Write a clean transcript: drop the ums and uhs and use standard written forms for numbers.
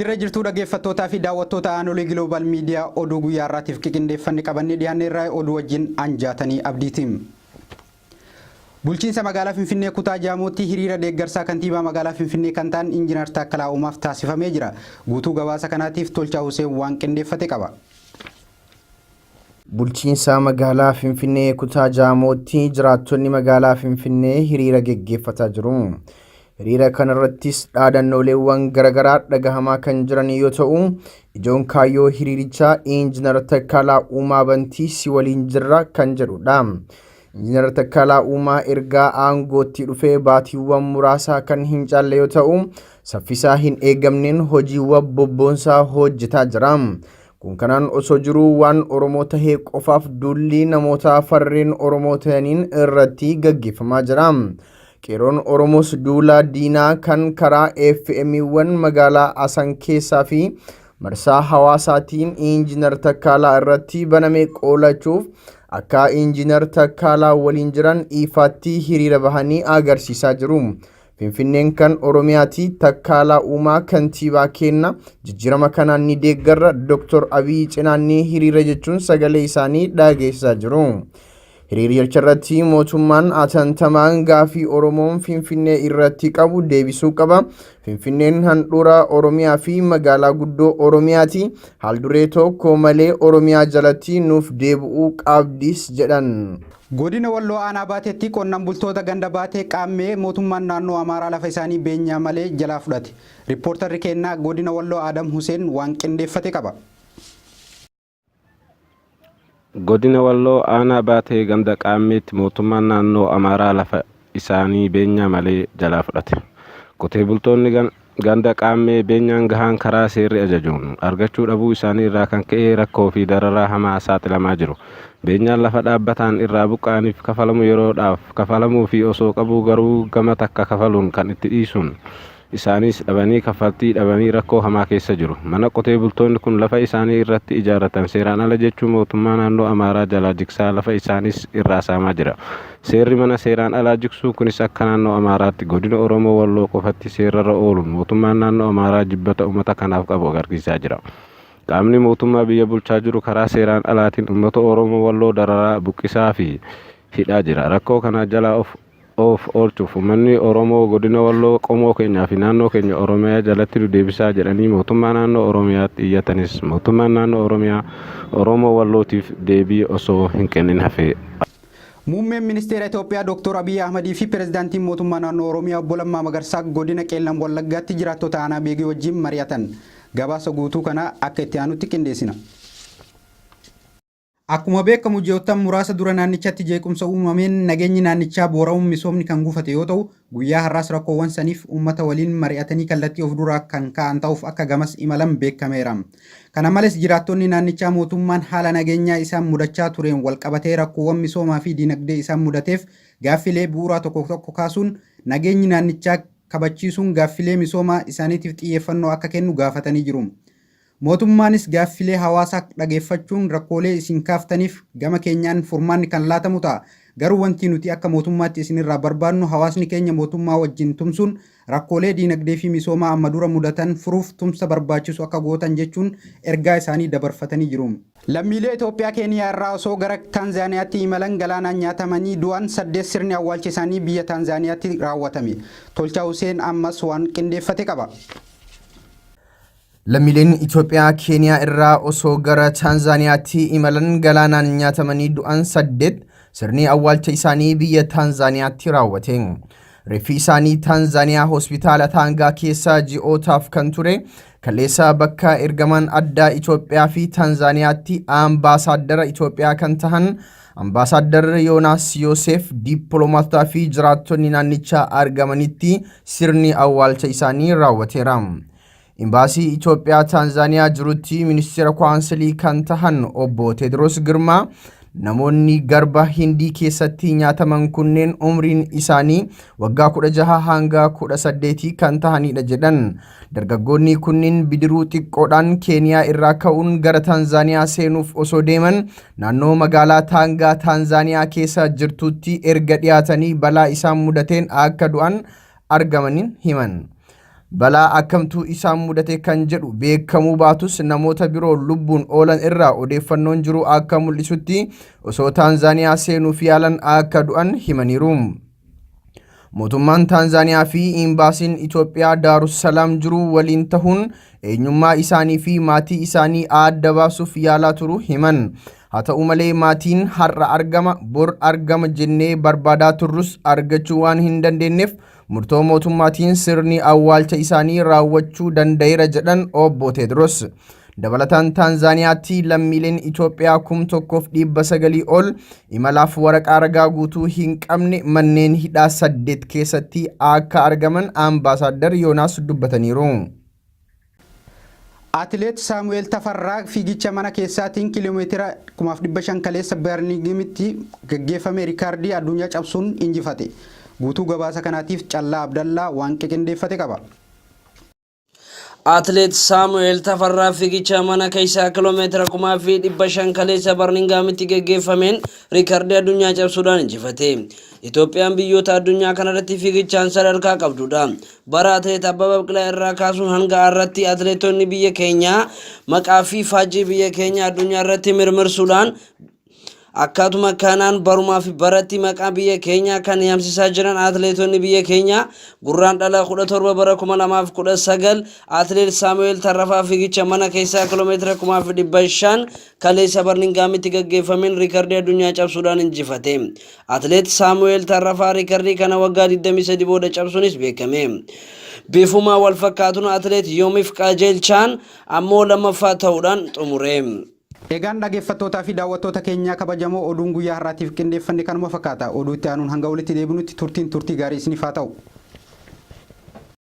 Jirra jirtuu dhaggeeffattootaa fi daawwattoota Aanolee Global Media oduu guyyaa irraatiif qindeeffanne qabannee dhiyaanne irraa oduu wajjin anjaatanii abdiitiin. Bulchiinsa magaalaa Finfinnee kutaa Jaamootti hiriira deeggarsaa kantiibaa magaalaa Finfinnee kan ta'an Injiinar Taakkalaa Uumaaf taasifamee jira. Guutuu gabaasa kanaatiif Tolchaa Huseen waan qindeeffate qaba. Bulchiinsa magaalaa Finfinnee kutaa Jaamootti jiraattonni magaalaa Finfinnee hiriira geggeeffataa jiru. Hiriira kanarrattis dhaadannooleewwan garagaraa dhagahamaa kan jiran yoo ta'u, ijoon kaayyoo hiriirichaa Injiinar Taakkalaa Uumaa bantii si waliin jirra kan jedhudha. Injiinar Taakkalaa Uumaa ergaa aangootti dhufee baatiiwwan muraasaa kan hin caalle yoo ta'u, saffisaa hin eegamneen hojiiwwan bobboonsaa hojjetaa jira. Kun kanaan osoo jiruu waan Oromoo tahee qofaaf duulli namoota farreen Oromoo ta'aniin irratti gaggeeffamaa jira. Qeeroon Oromoos duula diinaa kan karaa FM'wwan magaalaa Asan keessaa fi marsaa hawaasaatiin Injiinar Taakkalaa irratti baname qoolachuuf akka Injiinar Taakkalaa waliin jiran ifaatti hiriira bahanii agarsiisaa jiru. Finfinneen kan Oromiyaati. Taakkalaa Uumaa kantiibaa kenna jijjiirama kanaan ni deeggarra Dr. Abiy cinaannee hiriira jechuun sagalee isaanii dhageessisaa jiru. Hiriiricha irratti mootummaan atattamaan gaafii Oromoon Finfinnee irratti qabu deebisuu qaba. Finfinneen handhuura Oromiyaa fi magaalaa guddoo Oromiyaati. Haalduree tokko malee Oromiyaa jalatti nuuf deebi'uu qabdis jedhan. Godina Walloo Aanaa Baateetti qonnaan bultoota ganda Baatee qaammee mootummaan naannoo Amaaraa lafa isaanii beenyaa malee jalaa fudhate. Riippoortarri keenyaa godina Walloo Adam Huseen waan qindeeffate qaba. Godina Walloo Aanaa Baatee ganda qaammeetti mootummaan naannoo Amaaraa lafa isaanii beenyaa malee jalaa fudhate. Qotee bultoonni ganda qaammee beenyaan gahaan karaa seerri ajajuun argachuu dhabuu isaanii irraa kan ka'e rakkoo fi dararaa hamaa saaxilamaa jiru. Beenyaan lafa dhaabbataan irraa buqqaaniif kafalamu yeroodhaaf kafalamuu fi osoo qabuu garuu gama takka kafaluun kan itti dhiisuun isaanis dhabanii kaffaltii dhabanii rakkoo hamaa keessa jiru. Mana qotee bultoonni kun lafa isaanii irratti ijaarratan seeraan ala jechuun mootummaa naannoo Amaaraa jalaa jigsaa lafa isaanis irraa saamaa jira. Seerri mana seeraan alaa jigsuu kunis akka naannoo Amaaraatti godina Oromoo Walloo qofatti seerarra ooluun mootummaan naannoo Amaaraa jibbata uummata kanaaf qabu agarsiisaa jira. Qaamni mootummaa biyya bulchaa jiru karaa seeraan alaatiin uummata Oromoo Walloo dararaa buqqisaa fi hidhaa jira. Rakkoo kana jalaa of oolchuuf uummanni Oromoo godina Walloo qomoo keenyaa fi naannoo keenya Oromiyaa jalatti nu deebisaa jedhanii mootummaa naannoo Oromiyaatti iyyatanis mootummaan naannoo Oromiyaa Oromoo Wallootiif deebii osoo hin kennin hafe. Muummeen ministeera Itoophiyaa Dr. Abiy Ahmedii fi pirezidaantiin mootummaa naannoo Oromiyaa Obbo Lammaa Magarsaa godina Qeellam Wallaggaatti jiraattota aanaa beegee wajjin mari'atan. Gabaasa guutuu kana akka itti aanutti qindeessina. Akkuma beekamu ji'oottan muraasa dura naannichatti jeequmsa uumameen nageenyi naannichaa boora'uun misoomni kan guufate yoo ta'u, guyyaa har'aas rakkoowwan saniif uummata waliin mari'atanii kallattii of duraa kan ka'an ta'uuf akka gamas imalan beekameera. Kana malees jiraattonni naannichaa mootummaan haala nageenyaa isaan mudachaa tureen walqabatee rakkoowwan misoomaa fi dinagdee isaan mudateef gaaffilee bu'uuraa tokko tokko kaasuun nageenyi naannichaa kabachiisuun gaaffilee misoomaa isaaniitiif xiyyeeffannoo akka kennu gaafatanii jiru. Mootummaanis gaaffilee hawaasaa dhageeffachuun rakkoolee isin kaaftaniif gama keenyaan furmaanni kan laatamu ta'a. Garuu wanti nuti akka mootummaatti isinirraa barbaadnu hawaasni keenya mootummaa wajjin tumsuun rakkoolee dinagdee fi misoomaa amma dura mudatan furuuf tumsa barbaachisu akka gootan jechuun ergaa isaanii dabarfatanii jiru. Lammiilee Itoophiyaa Keeniyaa irraa osoo gara Taanzaaniyaatti imalan galaanaan nyaatamanii du'an 8 sirni awwaalcha isaanii biyya Taanzaaniyaatti raawwatame. Tolchaa Huseen ammas waan qindeeffate qaba. Lammiileen Itoophiyaa Keeniyaa irraa osoo gara Taanzaaniyaatti imalan galaanaan nyaatamanii du'an 8 sirni awwaalcha isaanii biyya Taanzaaniyaatti raawwate. Reeffi isaanii Taanzaaniyaa hospitaala Taangaa keessa ji'ootaaf kan ture kaleessa bakka ergamaan addaa Itoophiyaa fi Taanzaaniyaatti ambaasaadara Itoophiyaa kan tahan ambaasaadar Yoonaas Yoosef dippiloomataa fi jiraattonni naannichaa argamanitti sirni awwaalcha isaanii raawwateera. Imbaasii Itoophiyaa Taanzaaniyaa jirutti ministeera kwaansilii kan tahan obbo Tedros Girmaa namoonni garba Hindii keessatti nyaataman kunneen umriin isaanii waggaa 16 hanga 18 kan tahanidha jedhan. Dargaggoonni kunneen bidiruu xiqqoodhaan Keeniyaa irraa ka'uun gara Taanzaaniyaa seenuuf osoo deeman naannoo magaalaa Taangaa Taanzaaniyaa keessa jirtutti erga dhiyaatanii balaa isaan mudateen akka du'an argamanin himan. balaa akkamtuu isaan mudate kan jedhu beekamuu baatus namoota biroo lubbuun oolan irraa odeeffannoon jiru akka mul'isutti osoo Taanzaaniyaa seenuuf yaalan akka du'an himaniiru. Mootummaan Taanzaaniyaa fi imbaasiin Itoophiyaa Daarussalaam jiru waliin ta'uun eenyummaa isaanii fi maatii isaanii adda baasuuf yaalaa turu himan. Haa ta'u malee maatiin har'a argama bor argama jennee barbaadaa turrus argachuu waan hin dandeenyeef murtoo mootummaatiin sirni awwaalcha isaanii raawwachuu danda'eera jedhan obbo Teedros. Dabalataan Taanzaaniyaatti lammiileen Itoophiyaa 1900 ol imalaaf waraqaa ragaa guutuu hin qabne manneen hidhaa 8 keessatti akka argaman Ambaasaadder Yoonaas dubbataniiru. Atileet Saamu'eel Tafarraa fiigicha mana keessaatiin kiiloomeetira 1500 kaleessa Barmingamitti gaggeeffame riikaardii addunyaa cabsuun injifate. Guutuu gabaasa kanaatiif Callaa Abdallaa waan qindeeffate qaba. Atileet Saamu'eel Tafarraa fiigicha mana keessaa kiiloomeetira 1500 kaleessa Barmingamitti gaggeeffameen riikaardii addunyaa cabsuudhaan injifate. Itoophiyaan biyyoota addunyaa kanarratti fiigichaan sadarkaa qabdudha. Bara atileet Abbabaa Biqilaa irraa kaasuun hanga har'aatti atileetonni biyya keenyaa maqaa fi faajjii biyya keenya addunyaa irratti mirmirsuudhaan akkatuma kanaan barumaa fi baratti maqaa biyya keenya kan yaamsisaa jiran atileetonni biyya keenya gurraandhala 17 bara 2019 atileet Saamu'eel Tafarraa fiigicha mana keessaa kiiloomeetira 1500 kaleessa Barmingamitti gaggeeffameen riikaardii addunyaa cabsuudhaan injifate. Atileet Saamu'eel Tafarraa riikaardii kana waggaa 23 booda cabsuunis beekame. Bifuma wal fakkaatuun atileet Yoomiif Qajeelchaan ammoo lammaffaa ta'uudhaan xumure. Egaan dhaggeeffattootaa fi daawwattoota keenyaa kabajamoo oduun guyyaa har'aatiif qindeeffanne kanuma fakkaata. Oduu itti aanuun hanga walitti deebinutti turtii gaarii isiniif haa ta'u.